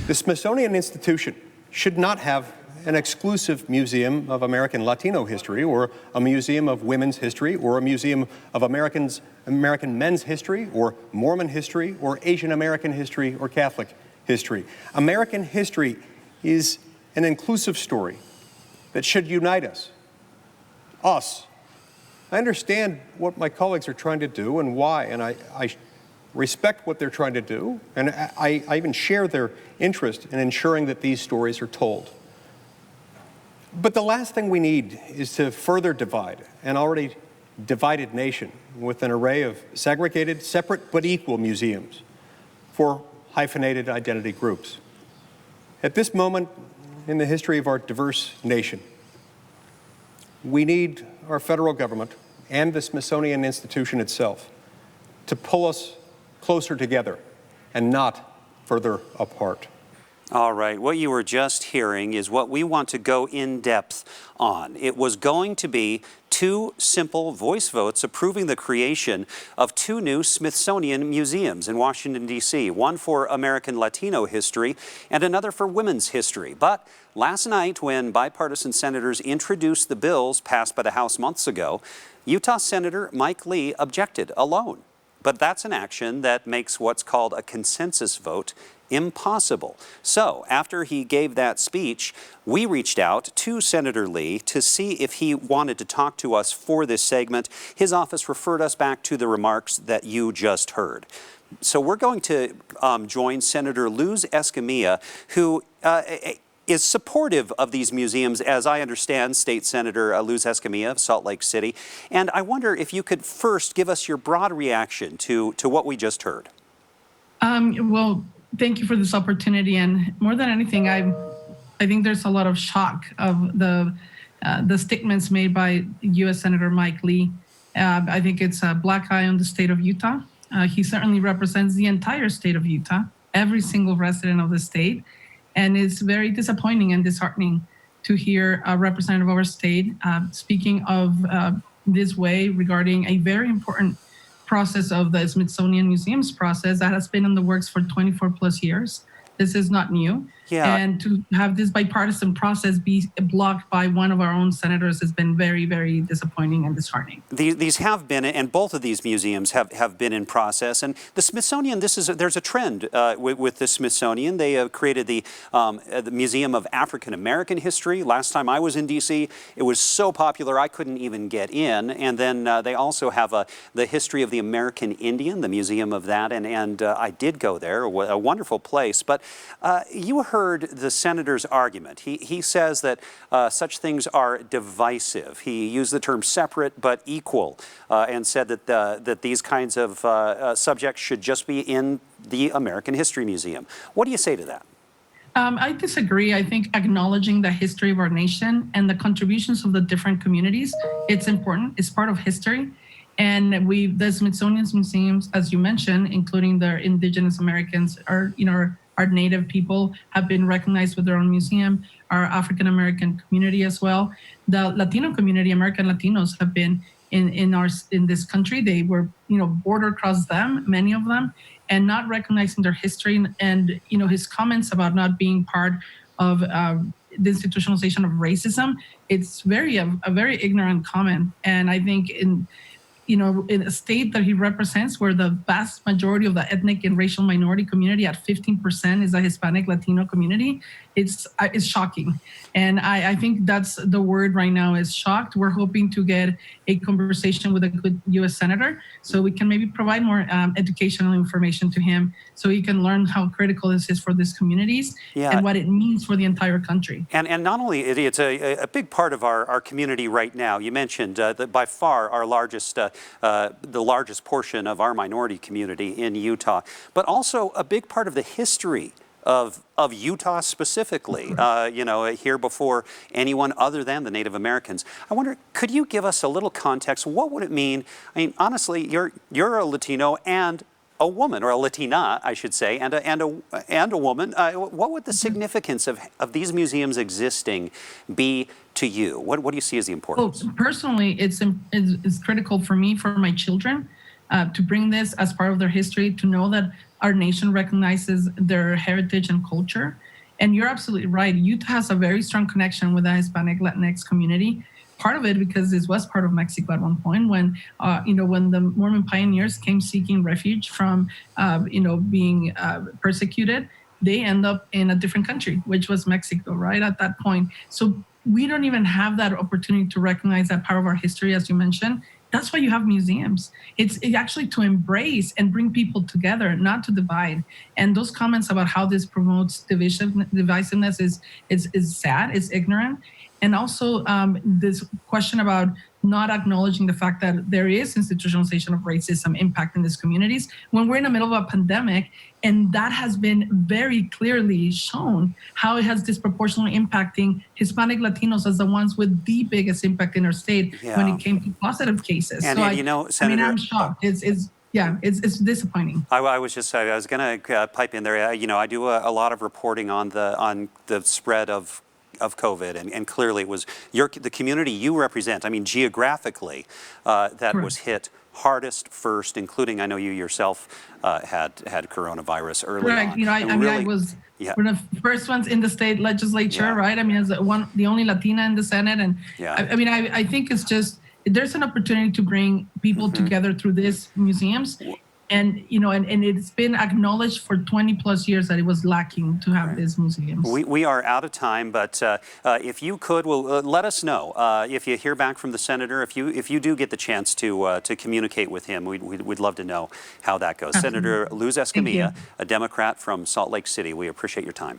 The Smithsonian Institution should not have an exclusive museum of American Latino history, or a museum of women's history, or a museum of American men's history, or Mormon history, or Asian American history, or Catholic history. American history is an inclusive story that should unite us. I understand what my colleagues are trying to do and why, and I respect what they're trying to do, and I even share their interest in ensuring that these stories are told. But the last thing we need is to further divide an already divided nation with an array of segregated, separate but equal museums for hyphenated identity groups. At this moment in the history of our diverse nation, we need our federal government and the Smithsonian Institution itself to pull us closer together and not further apart. All right, what you were just hearing is what we want to go in depth on. It was going to be two simple voice votes approving the creation of two new Smithsonian museums in Washington, D.C., one for American Latino history and another for women's history. But last night, when bipartisan senators introduced the bills passed by the House months ago, Utah Senator Mike Lee objected alone. But that's an action that makes what's called a consensus vote impossible. So after he gave that speech, we reached out to Senator Lee to see if he wanted to talk to us for this segment. His office referred us back to the remarks that you just heard. So we're going to join Senator Luz Escamilla, who is supportive of these museums, as I understand, State Senator Luz Escamilla of Salt Lake City. And I wonder if you could first give us your broad reaction to what we just heard. Well, thank you for this opportunity. And more than anything, I think there's a lot of shock of the statements made by U.S. Senator Mike Lee. I think it's a black eye on the state of Utah. He certainly represents the entire state of Utah, every single resident of the state. And it's very disappointing and disheartening to hear a representative of our state speaking of this way regarding a very important process of the Smithsonian Museum's process that has been in the works for 24 plus years. This is not new. Yeah. And to have this bipartisan process be blocked by one of our own senators has been very, very disappointing and disheartening. These have been, and both of these museums have been in process. And the Smithsonian, there's a trend with the Smithsonian. They created the Museum of African American History. Last time I was in D.C., it was so popular I couldn't even get in. And then they also have the history of the American Indian, the museum of that. And I did go there, a wonderful place. But you heard the senator's argument. He says that such things are divisive. He used the term separate but equal and said that these kinds of subjects should just be in the American History Museum. What do you say to that? I disagree. I think acknowledging the history of our nation and the contributions of the different communities, it's important. It's part of history. And the Smithsonian museums, as you mentioned, including the Indigenous Americans, our Native people have been recognized with their own museum, our African American community as well. The Latino community, American Latinos, have been in this country. They were, border crossed them, many of them, and not recognizing their history. And his comments about not being part of the institutionalization of racism, it's a very ignorant comment. And I think in a state that he represents, where the vast majority of the ethnic and racial minority community at 15% is a Hispanic Latino community, it's shocking. And I think that's the word right now, is shocked. We're hoping to get a conversation with a good U.S. senator so we can maybe provide more educational information to him so he can learn how critical this is for these communities and what it means for the entire country. And not only, it's a big part of our community right now. You mentioned that by far our largest, the largest portion of our minority community in Utah, but also a big part of the history of Utah specifically, here before anyone other than the Native Americans. I wonder, could you give us a little context? What would it mean? I mean, honestly, you're a Latino and a woman, or a Latina, I should say, and a woman. What would the significance of these museums existing be to you? What do you see as the importance? Well, personally, it's critical for me, for my children, to bring this as part of their history, to know that our nation recognizes their heritage and culture. And you're absolutely right. Utah has a very strong connection with the Hispanic Latinx community. Part of it because it was part of Mexico at one point when, when the Mormon pioneers came seeking refuge from, being persecuted, they end up in a different country, which was Mexico, right at that point. So we don't even have that opportunity to recognize that part of our history, as you mentioned. That's why you have museums. It's actually to embrace and bring people together, not to divide. And those comments about how this promotes divisiveness is sad, is ignorant. And also this question about not acknowledging the fact that there is institutionalization of racism impacting these communities when we're in the middle of a pandemic. And that has been very clearly shown how it has disproportionately impacting Hispanic Latinos as the ones with the biggest impact in our state when it came to positive cases. And, Senator, I'm shocked. It's disappointing. I was going to pipe in there. I do a lot of reporting on the spread of COVID, and clearly it was the community you represent. I mean, geographically, that Correct. Was hit hardest first, including I know you yourself had coronavirus early Correct. on. I was one of the first ones in the state legislature, right? I mean, as the only Latina in the Senate, and I think it's just there's an opportunity to bring people together through these museums. And it's been acknowledged for 20 plus years that it was lacking to have these museums. We are out of time, but if you could, let us know if you hear back from the senator. If you do get the chance to communicate with him, we'd love to know how that goes. Absolutely. Senator Luz Escamilla, a Democrat from Salt Lake City. We appreciate your time.